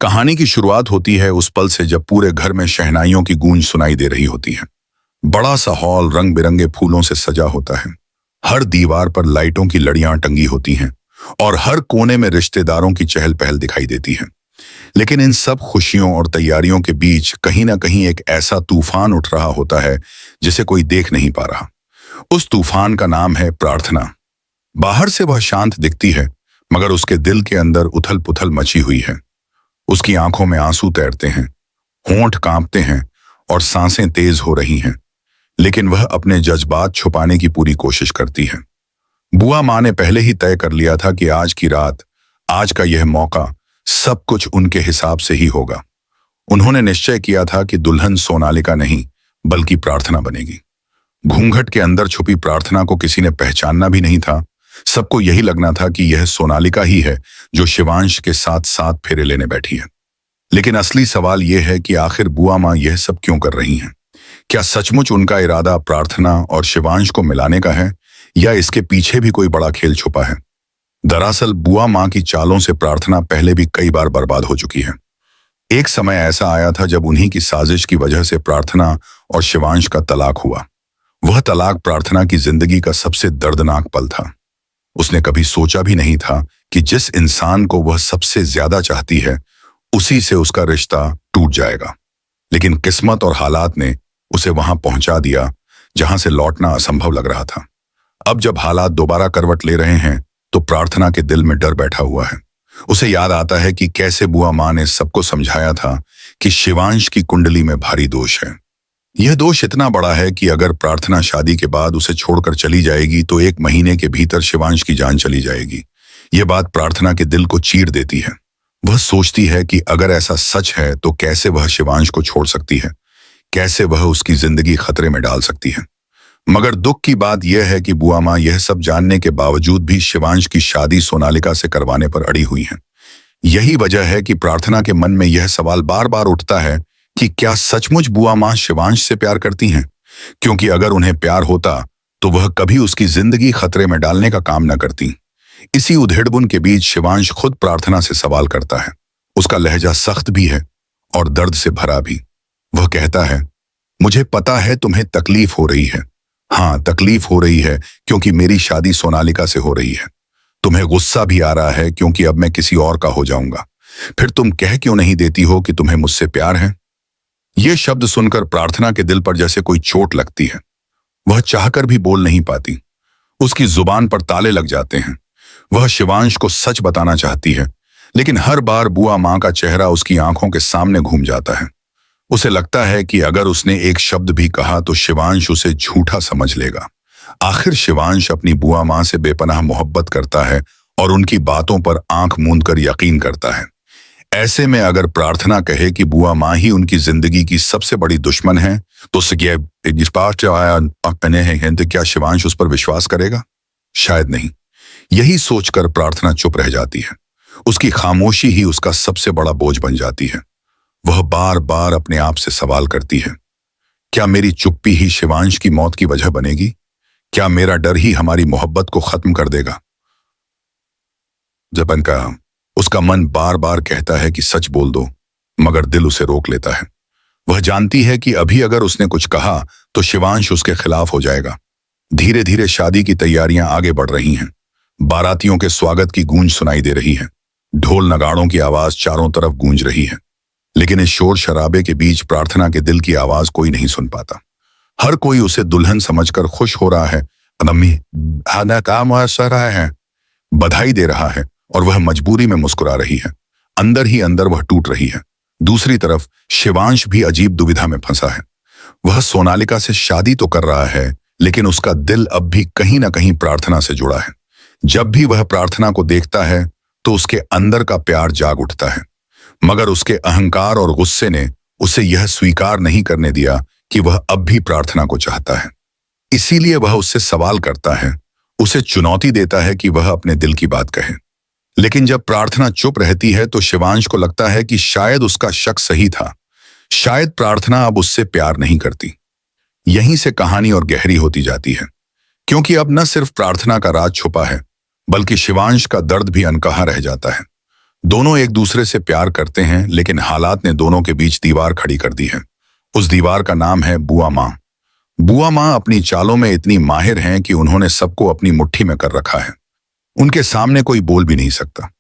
कहानी की शुरुआत होती है उस पल से जब पूरे घर में शहनाइयों की गूंज सुनाई दे रही होती है। बड़ा सा हॉल रंग बिरंगे फूलों से सजा होता है। हर दीवार पर लाइटों की लड़ियां टंगी होती हैं और हर कोने में रिश्तेदारों की चहल पहल दिखाई देती है। लेकिन इन सब खुशियों और तैयारियों के बीच कहीं ना कहीं एक ऐसा तूफान उठ रहा होता है जिसे कोई देख नहीं पा रहा। उस तूफान का नाम है प्रार्थना। बाहर से वह शांत दिखती है, मगर उसके दिल के अंदर उथल पुथल मची हुई है। उसकी आंखों में आंसू तैरते हैं, होंठ कांपते हैं और सांसें तेज हो रही हैं। लेकिन वह अपने जज्बात छुपाने की पूरी कोशिश करती है। बुआ माँ ने पहले ही तय कर लिया था कि आज की रात, आज का यह मौका सब कुछ उनके हिसाब से ही होगा। उन्होंने निश्चय किया था कि दुल्हन सोनालिका नहीं बल्कि प्रार्थना बनेगी। घूंघट के अंदर छुपी प्रार्थना को किसी ने पहचानना भी नहीं था। सबको यही लगना था कि यह सोनालिका ही है जो शिवांश के साथ साथ फेरे लेने बैठी है। लेकिन असली सवाल यह है कि आखिर बुआ माँ यह सब क्यों कर रही हैं? क्या सचमुच उनका इरादा प्रार्थना और शिवांश को मिलाने का है, या इसके पीछे भी कोई बड़ा खेल छुपा है? दरअसल बुआ माँ की चालों से प्रार्थना पहले भी कई बार बर्बाद हो चुकी है। एक समय ऐसा आया था जब उन्हीं की साजिश की वजह से प्रार्थना और शिवांश का तलाक हुआ। वह तलाक प्रार्थना की जिंदगी का सबसे दर्दनाक पल था। उसने कभी सोचा भी नहीं था कि जिस इंसान को वह सबसे ज्यादा चाहती है, उसी से उसका रिश्ता टूट जाएगा। लेकिन किस्मत और हालात ने उसे वहां पहुंचा दिया जहां से लौटना असंभव लग रहा था। अब जब हालात दोबारा करवट ले रहे हैं तो प्रार्थना के दिल में डर बैठा हुआ है। उसे याद आता है कि कैसे बुआ माँ ने सबको समझाया था कि शिवांश की कुंडली में भारी दोष है। यह दोष इतना बड़ा है कि अगर प्रार्थना शादी के बाद उसे छोड़कर चली जाएगी तो 1 महीने के भीतर शिवांश की जान चली जाएगी। यह बात प्रार्थना के दिल को चीर देती है। वह सोचती है कि अगर ऐसा सच है तो कैसे वह शिवांश को छोड़ सकती है, कैसे वह उसकी जिंदगी खतरे में डाल सकती है। मगर दुख की बात यह है कि बुआ माँ यह सब जानने के बावजूद भी शिवांश की शादी सोनालिका से करवाने पर अड़ी हुई है। यही वजह है कि प्रार्थना के मन में यह सवाल बार बार उठता है कि क्या सचमुच बुआ माँ शिवांश से प्यार करती हैं? क्योंकि अगर उन्हें प्यार होता तो वह कभी उसकी जिंदगी खतरे में डालने का काम न करती। इसी उधेड़बुन के बीच शिवांश खुद प्रार्थना से सवाल करता है। उसका लहजा सख्त भी है और दर्द से भरा भी। वह कहता है, मुझे पता है तुम्हें तकलीफ हो रही है। हाँ, तकलीफ हो रही है क्योंकि मेरी शादी सोनालिका से हो रही है। तुम्हें गुस्सा भी आ रहा है क्योंकि अब मैं किसी और का हो जाऊंगा। फिर तुम कह क्यों नहीं देती हो कि तुम्हें मुझसे प्यार है? ये शब्द सुनकर प्रार्थना के दिल पर जैसे कोई चोट लगती है। वह चाहकर भी बोल नहीं पाती। उसकी जुबान पर ताले लग जाते हैं। वह शिवांश को सच बताना चाहती है, लेकिन हर बार बुआ माँ का चेहरा उसकी आंखों के सामने घूम जाता है। उसे लगता है कि अगर उसने एक शब्द भी कहा तो शिवांश उसे झूठा समझ लेगा। आखिर शिवांश अपनी बुआ माँ से बेपनाह मोहब्बत करता है और उनकी बातों पर आंख मूंदकर यकीन करता है। ऐसे में अगर प्रार्थना कहे कि बुआ माँ ही उनकी जिंदगी की सबसे बड़ी दुश्मन है तो क्या शिवांश उस पर विश्वास करेगा? शायद नहीं। यही सोचकर प्रार्थना चुप रह जाती है। उसकी खामोशी ही उसका सबसे बड़ा बोझ बन जाती है। वह बार बार अपने आप से सवाल करती है, क्या मेरी चुप्पी ही शिवांश की मौत की वजह बनेगी? क्या मेरा डर ही हमारी मोहब्बत को खत्म कर देगा? जबन का उसका मन बार बार कहता है कि सच बोल दो, मगर दिल उसे रोक लेता है। वह जानती है कि अभी अगर उसने कुछ कहा तो शिवांश उसके खिलाफ हो जाएगा। धीरे धीरे शादी की तैयारियां आगे बढ़ रही हैं। बारातियों के स्वागत की गूंज सुनाई दे रही है। ढोल नगाड़ों की आवाज चारों तरफ गूंज रही है। लेकिन इस शोर शराबे के बीच प्रार्थना के दिल की आवाज कोई नहीं सुन पाता। हर कोई उसे दुल्हन समझकर खुश हो रहा है, बधाई दे रहा है, और वह मजबूरी में मुस्कुरा रही है। अंदर ही अंदर वह टूट रही है। दूसरी तरफ शिवांश भी अजीब दुविधा में फंसा है। वह सोनालिका से शादी तो कर रहा है, लेकिन उसका दिल अब भी कहीं ना कहीं प्रार्थना से जुड़ा है। जब भी वह प्रार्थना को देखता है तो उसके अंदर का प्यार जाग उठता है, मगर उसके अहंकार और गुस्से ने उसे यह स्वीकार नहीं करने दिया कि वह अब भी प्रार्थना को चाहता है। इसीलिए वह उससे सवाल करता है, उसे चुनौती देता है कि वह अपने दिल की बात कहे। लेकिन जब प्रार्थना चुप रहती है तो शिवांश को लगता है कि शायद उसका शक सही था। शायद प्रार्थना अब उससे प्यार नहीं करती। यहीं से कहानी और गहरी होती जाती है, क्योंकि अब न सिर्फ प्रार्थना का राज छुपा है, बल्कि शिवांश का दर्द भी अनकहा रह जाता है। दोनों एक दूसरे से प्यार करते हैं, लेकिन हालात ने दोनों के बीच दीवार खड़ी कर दी है। उस दीवार का नाम है बुआ माँ। बुआ माँ अपनी चालों में इतनी माहिर हैं कि उन्होंने सबको अपनी मुट्ठी में कर रखा है। उनके सामने कोई बोल भी नहीं सकता।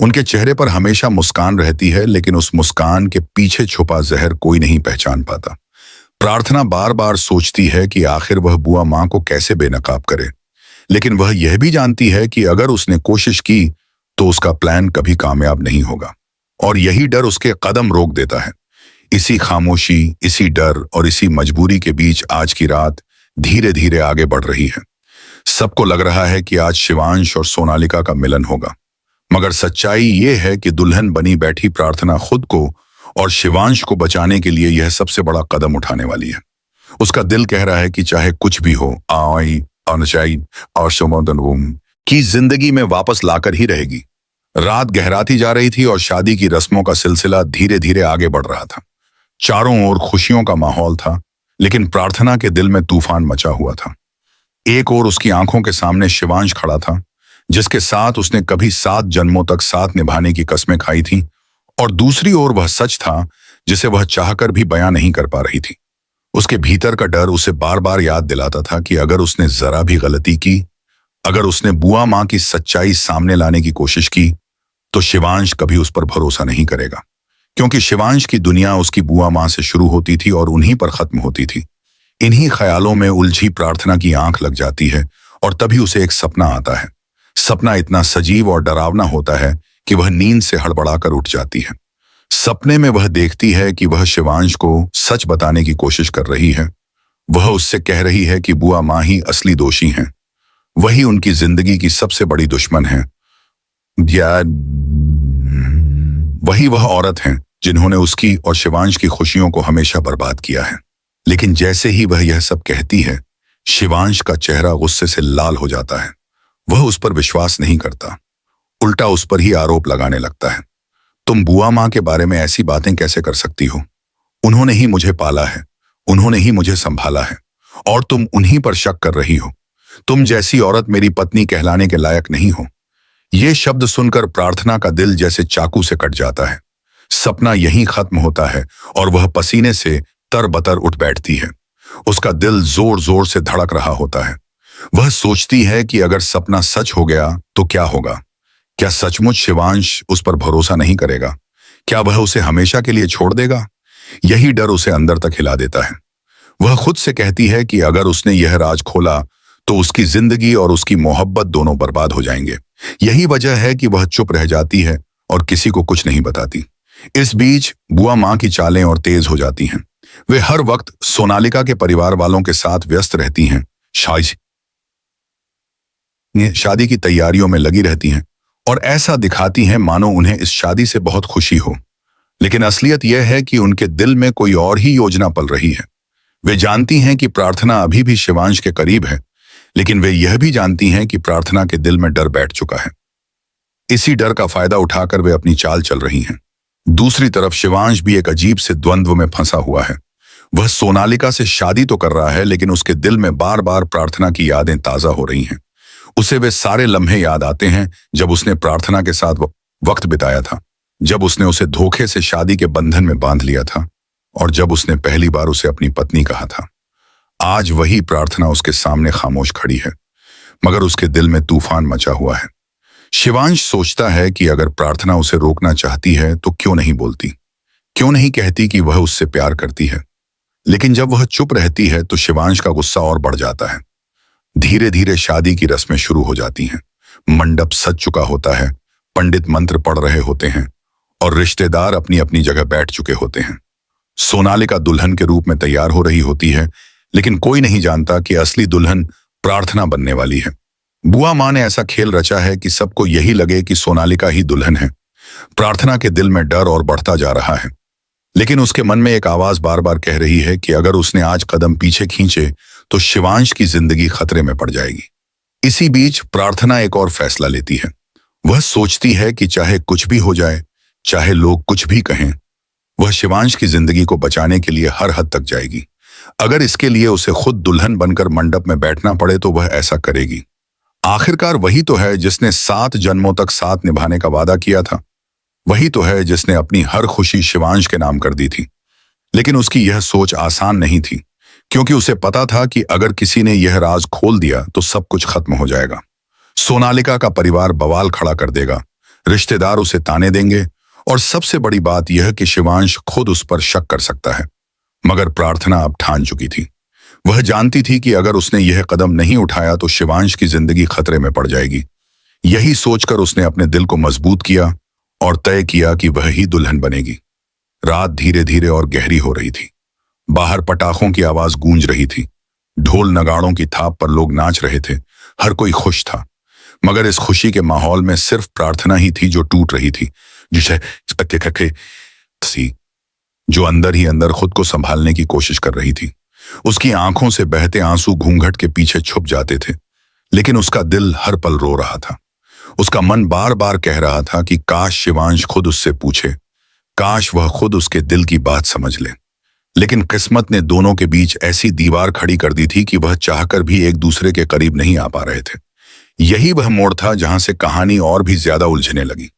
उनके चेहरे पर हमेशा मुस्कान रहती है, लेकिन उस मुस्कान के पीछे छुपा जहर कोई नहीं पहचान पाता। प्रार्थना बार बार सोचती है कि आखिर वह बुआ माँ को कैसे बेनकाब करे, लेकिन वह यह भी जानती है कि अगर उसने कोशिश की तो उसका प्लान कभी कामयाब नहीं होगा, और यही डर उसके कदम रोक देता है। इसी खामोशी, इसी डर और इसी मजबूरी के बीच आज की रात धीरे धीरे आगे बढ़ रही है। सबको लग रहा है कि आज शिवांश और सोनालिका का मिलन होगा, मगर सच्चाई ये है कि दुल्हन बनी बैठी प्रार्थना खुद को और शिवांश को बचाने के लिए यह सबसे बड़ा कदम उठाने वाली है। उसका दिल कह रहा है कि चाहे कुछ भी हो, आई अनचाई और शोमोदन की जिंदगी में वापस लाकर ही रहेगी। रात गहराती जा रही थी और शादी की रस्मों का सिलसिला धीरे धीरे आगे बढ़ रहा था। चारों ओर खुशियों का माहौल था, लेकिन प्रार्थना के दिल में तूफान मचा हुआ था। एक ओर उसकी आंखों के सामने शिवांश खड़ा था, जिसके साथ उसने कभी 7 जन्मों तक साथ निभाने की कस्में खाई थी, और दूसरी ओर वह सच था जिसे वह चाहकर भी बयां नहीं कर पा रही थी। उसके भीतर का डर उसे बार बार याद दिलाता था कि अगर उसने जरा भी गलती की, अगर उसने बुआ माँ की सच्चाई सामने लाने की कोशिश की, तो शिवांश कभी उस पर भरोसा नहीं करेगा, क्योंकि शिवांश की दुनिया उसकी बुआ माँ से शुरू होती थी और उन्हीं पर खत्म होती थी। इन्हीं ख्यालों में उलझी प्रार्थना की आंख लग जाती है, और तभी उसे एक सपना आता है। सपना इतना सजीव और डरावना होता है कि वह नींद से हड़बड़ाकर उठ जाती है। सपने में वह देखती है कि वह शिवांश को सच बताने की कोशिश कर रही है। वह उससे कह रही है कि बुआ माँ ही असली दोषी हैं, वही उनकी जिंदगी की सबसे बड़ी दुश्मन है, या वही वह औरत हैं जिन्होंने उसकी और शिवांश की खुशियों को हमेशा बर्बाद किया है। लेकिन जैसे ही वह यह सब कहती है, शिवांश का चेहरा गुस्से से लाल हो जाता है। वह उस पर विश्वास नहीं करता, उल्टा उस पर ही आरोप लगाने लगता है। तुम बुआ माँ के बारे में ऐसी बातें कैसे कर सकती हो? उन्होंने ही मुझे पाला है, उन्होंने ही मुझे संभाला है, और तुम उन्हीं पर शक कर रही हो। तुम जैसी औरत मेरी पत्नी कहलाने के लायक नहीं हो। ये शब्द सुनकर प्रार्थना का दिल जैसे चाकू से कट जाता है। सपना यहीं खत्म होता है और वह पसीने से तरबतर उठ बैठती है। उसका दिल जोर जोर से धड़क रहा होता है। वह सोचती है कि अगर सपना सच हो गया तो क्या होगा? क्या सचमुच शिवांश उस पर भरोसा नहीं करेगा? क्या वह उसे हमेशा के लिए छोड़ देगा? यही डर उसे अंदर तक हिला देता है। वह खुद से कहती है कि अगर उसने यह राज खोला तो उसकी जिंदगी और उसकी मोहब्बत दोनों बर्बाद हो जाएंगे। यही वजह है कि वह चुप रह जाती है और किसी को कुछ नहीं बताती। इस बीच बुआ माँ की चालें और तेज हो जाती हैं। वे हर वक्त सोनालिका के परिवार वालों के साथ व्यस्त रहती हैं, शादी की तैयारियों में लगी रहती हैं और ऐसा दिखाती हैं मानो उन्हें इस शादी से बहुत खुशी हो। लेकिन असलियत यह है कि उनके दिल में कोई और ही योजना पल रही है। वे जानती हैं कि प्रार्थना अभी भी शिवांश के करीब है, लेकिन वे यह भी जानती हैं कि प्रार्थना के दिल में डर बैठ चुका है। इसी डर का फायदा उठाकर वे अपनी चाल चल रही हैं। दूसरी तरफ शिवांश भी एक अजीब से द्वंद्व में फंसा हुआ है। वह सोनालिका से शादी तो कर रहा है, लेकिन उसके दिल में बार बार प्रार्थना की यादें ताजा हो रही हैं। उसे वे सारे लम्हे याद आते हैं जब उसने प्रार्थना के साथ वक्त बिताया था, जब उसने उसे धोखे से शादी के बंधन में बांध लिया था, और जब उसने पहली बार उसे अपनी पत्नी कहा था। आज वही प्रार्थना उसके सामने खामोश खड़ी है, मगर उसके दिल में तूफान मचा हुआ है। शिवांश सोचता है कि अगर प्रार्थना उसे रोकना चाहती है तो क्यों नहीं बोलती, क्यों नहीं कहती कि वह उससे प्यार करती है। लेकिन जब वह चुप रहती है तो शिवांश का गुस्सा और बढ़ जाता है। धीरे धीरे शादी की रस्में शुरू हो जाती हैं। मंडप सज चुका होता है, पंडित मंत्र पढ़ रहे होते हैं और रिश्तेदार अपनी अपनी जगह बैठ चुके होते हैं। सोनालिका दुल्हन के रूप में तैयार हो रही होती है, लेकिन कोई नहीं जानता कि असली दुल्हन प्रार्थना बनने वाली है। बुआ माँ ने ऐसा खेल रचा है कि सबको यही लगे कि सोनालिका ही दुल्हन है। प्रार्थना के दिल में डर और बढ़ता जा रहा है, लेकिन उसके मन में एक आवाज बार बार कह रही है कि अगर उसने आज कदम पीछे खींचे तो शिवांश की जिंदगी खतरे में पड़ जाएगी। इसी बीच प्रार्थना एक और फैसला लेती है। वह सोचती है कि चाहे कुछ भी हो जाए, चाहे लोग कुछ भी कहें, वह शिवांश की जिंदगी को बचाने के लिए हर हद तक जाएगी। अगर इसके लिए उसे खुद दुल्हन बनकर मंडप में बैठना पड़े तो वह ऐसा करेगी। आखिरकार वही तो है जिसने 7 जन्मों तक साथ निभाने का वादा किया था। वही तो है जिसने अपनी हर खुशी शिवांश के नाम कर दी थी। लेकिन उसकी यह सोच आसान नहीं थी, क्योंकि उसे पता था कि अगर किसी ने यह राज खोल दिया तो सब कुछ खत्म हो जाएगा। सोनालिका का परिवार बवाल खड़ा कर देगा, रिश्तेदार उसे ताने देंगे, और सबसे बड़ी बात यह कि शिवांश खुद उस पर शक कर सकता है। मगर प्रार्थना अब ठान चुकी थी। वह जानती थी कि अगर उसने यह कदम नहीं उठाया तो शिवांश की जिंदगी खतरे में पड़ जाएगी। यही सोचकर उसने अपने दिल को मजबूत किया और तय किया कि वह ही दुल्हन बनेगी। रात धीरे धीरे और गहरी हो रही थी। बाहर पटाखों की आवाज गूंज रही थी, ढोल नगाड़ों की थाप पर लोग नाच रहे थे। हर कोई खुश था, मगर इस खुशी के माहौल में सिर्फ प्रार्थना ही थी जो टूट रही थी, जिसे सी जो अंदर ही अंदर खुद को संभालने की कोशिश कर रही थी। उसकी आंखों से बहते आंसू घूंघट के पीछे छुप जाते थे, लेकिन उसका दिल हर पल रो रहा था। उसका मन बार बार कह रहा था कि काश शिवांश खुद उससे पूछे, काश वह खुद उसके दिल की बात समझ ले। लेकिन किस्मत ने दोनों के बीच ऐसी दीवार खड़ी कर दी थी कि वह चाहकर भी एक दूसरे के करीब नहीं आ पा रहे थे। यही वह मोड़ था जहां से कहानी और भी ज्यादा उलझने लगी।